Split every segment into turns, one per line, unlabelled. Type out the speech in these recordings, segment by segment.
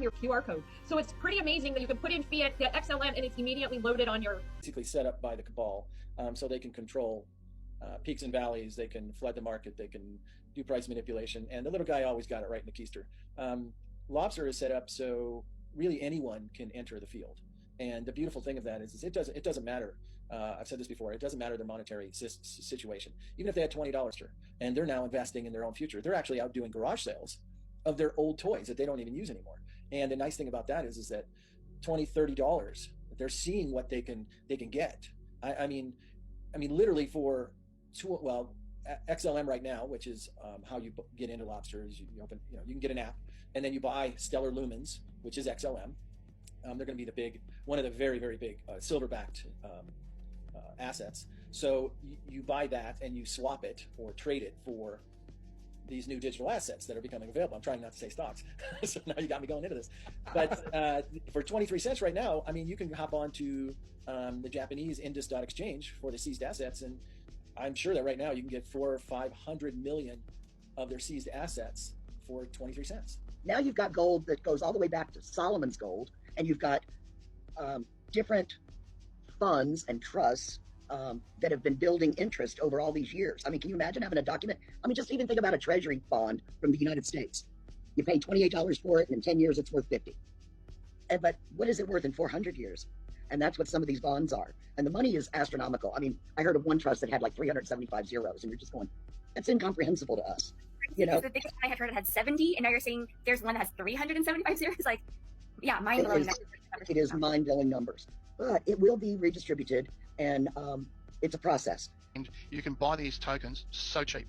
from your QR code. So it's pretty amazing that you can put in fiat, get XLM, and it's immediately loaded on your...
Basically set up by the cabal, so they can control peaks and valleys, they can flood the market, they can do price manipulation, and the little guy always got it right in the keister. Lobstr is set up so really anyone can enter the field. And the beautiful thing of that is it doesn't matter. I've said this before. It doesn't matter their monetary situation. Even if they had $20 and they're now investing in their own future, they're actually out doing garage sales of their old toys that they don't even use anymore. And the nice thing about that is that $20, $30, they're seeing what they can get. I mean, literally for XLM right now, which is how you get into Lobstr, is you can get an app and then you buy Stellar Lumens, which is XLM. They're going to be one of the very, very big silver-backed assets. So you buy that and you swap it or trade it for these new digital assets that are becoming available. I'm trying not to say stocks, so now you got me going into this. But for 23 cents right now, I mean, you can hop onto the Japanese Indus.exchange for the seized assets, and I'm sure that right now you can get 400 or 500 million of their seized assets for 23 cents.
Now you've got gold that goes all the way back to Solomon's gold, and you've got different funds and trusts that have been building interest over all these years. I mean, can you imagine having a document? I mean, just even think about a treasury bond from the United States. You pay $28 for it, and in 10 years, it's worth 50. But what is it worth in 400 years? And that's what some of these bonds are. And the money is astronomical. I mean, I heard of one trust that had like 375 zeros, and you're just going, that's incomprehensible to us. You know,
the biggest one I had heard had 70, and now you're saying there's one that has 375 zeros. Like, yeah, mind blowing.
It is mind blowing numbers, but it will be redistributed, and it's a process.
And you can buy these tokens so cheap,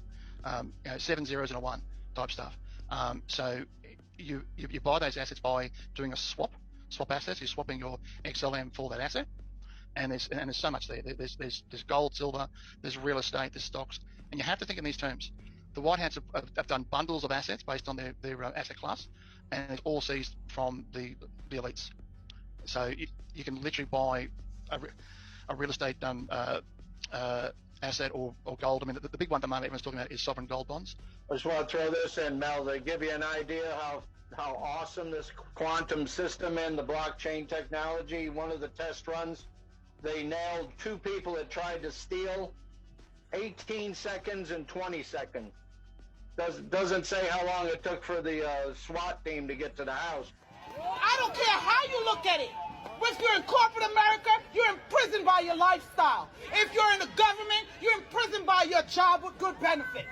7 zeros and a 1 type stuff. So you buy those assets by doing a swap assets. You're swapping your XLM for that asset, and there's so much there. There's gold, silver, there's real estate, there's stocks, and you have to think in these terms. The White Hats have done bundles of assets based on their asset class, and it's all seized from the elites. So you can literally buy a real estate asset or gold. I mean, the big one at the moment everyone's talking about is sovereign gold bonds.
I just want to throw this in, Mel, to give you an idea how awesome this quantum system and the blockchain technology. One of the test runs, they nailed 2 people that tried to steal 18 seconds and 20 seconds. Doesn't say how long it took for the SWAT team to get to the house.
I don't care how you look at it. If you're in corporate America, you're imprisoned by your lifestyle. If you're in the government, you're imprisoned by your job with good benefits.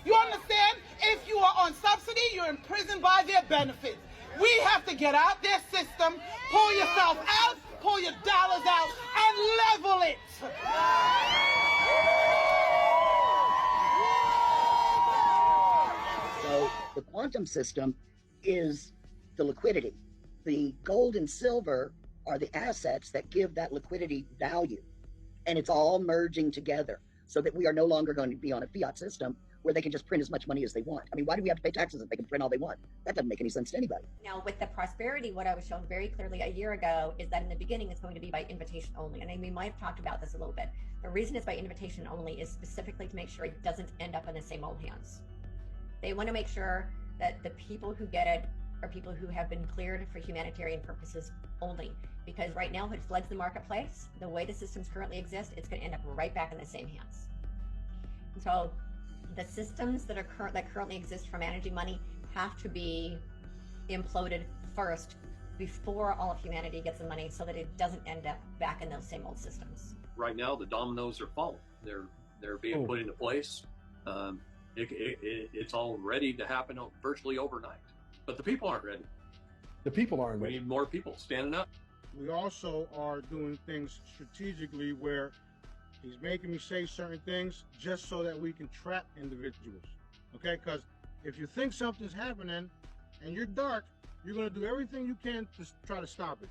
You understand? If you are on subsidy, you're imprisoned by their benefits. We have to get out their system, pull yourself out, pull your dollars out, and level it.
So the quantum system is the liquidity. The gold and silver are the assets that give that liquidity value. And it's all merging together so that we are no longer going to be on a fiat system where they can just print as much money as they want. I mean, why do we have to pay taxes if they can print all they want? That doesn't make any sense to anybody.
Now, with the prosperity, what I was shown very clearly a year ago is that in the beginning, it's going to be by invitation only. And we might have talked about this a little bit. The reason it's by invitation only is specifically to make sure it doesn't end up in the same old hands. They want to make sure that the people who get it are people who have been cleared for humanitarian purposes only. Because right now, if it floods the marketplace, the way the systems currently exist, it's going to end up right back in the same hands. And so the systems that currently exist for managing money have to be imploded first before all of humanity gets the money, so that it doesn't end up back in those same old systems.
Right now, the dominoes are falling. They're being put into place. It's all ready to happen virtually overnight. But the people aren't ready.
The people aren't
We
ready.
need more people standing up.
We also are doing things strategically where he's making me say certain things just so that we can trap individuals, okay? Because if you think something's happening and you're dark, you're going to do everything you can to try to stop it.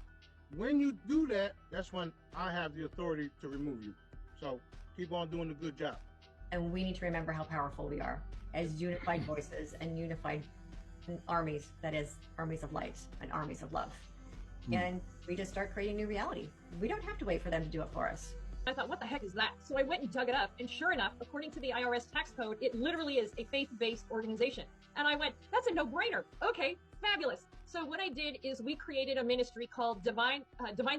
When you do that, that's when I have the authority to remove you. So keep on doing the good job.
And we need to remember how powerful we are as unified voices and unified armies, that is, armies of light and armies of love. And we just start creating new reality. We don't have to wait for them to do it for us.
I thought, what the heck is that? So I went and dug it up, and sure enough, according to the IRS tax code, it literally is a faith-based organization. And I went, that's a no-brainer. Okay, fabulous. So what I did is we created a ministry called Divine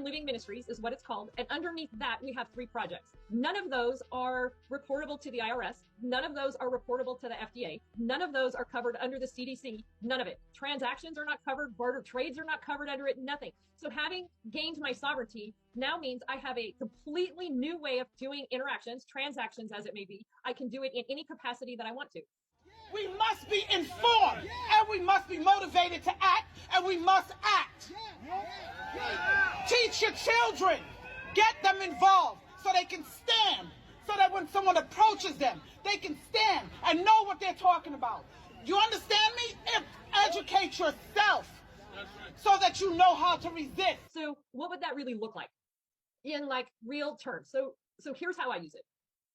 Living Ministries is what it's called. And underneath that, we have 3 projects. None of those are reportable to the IRS. None of those are reportable to the FDA. None of those are covered under the CDC. None of it. Transactions are not covered. Barter trades are not covered under it. Nothing. So having gained my sovereignty now means I have a completely new way of doing interactions, transactions as it may be. I can do it in any capacity that I want to.
We must be informed, and we must be motivated to act, and we must act. Teach your children. Get them involved so they can stand, so that when someone approaches them, they can stand and know what they're talking about. You understand me? Educate yourself so that you know how to resist.
So what would that really look like in like real terms? So here's how I use it.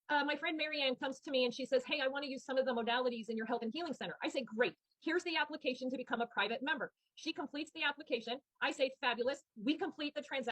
My friend Marianne comes to me and she says, hey, I want to use some of the modalities in your health and healing center. I say, great. Here's the application to become a private member. She completes the application. I say, fabulous. We complete the transaction.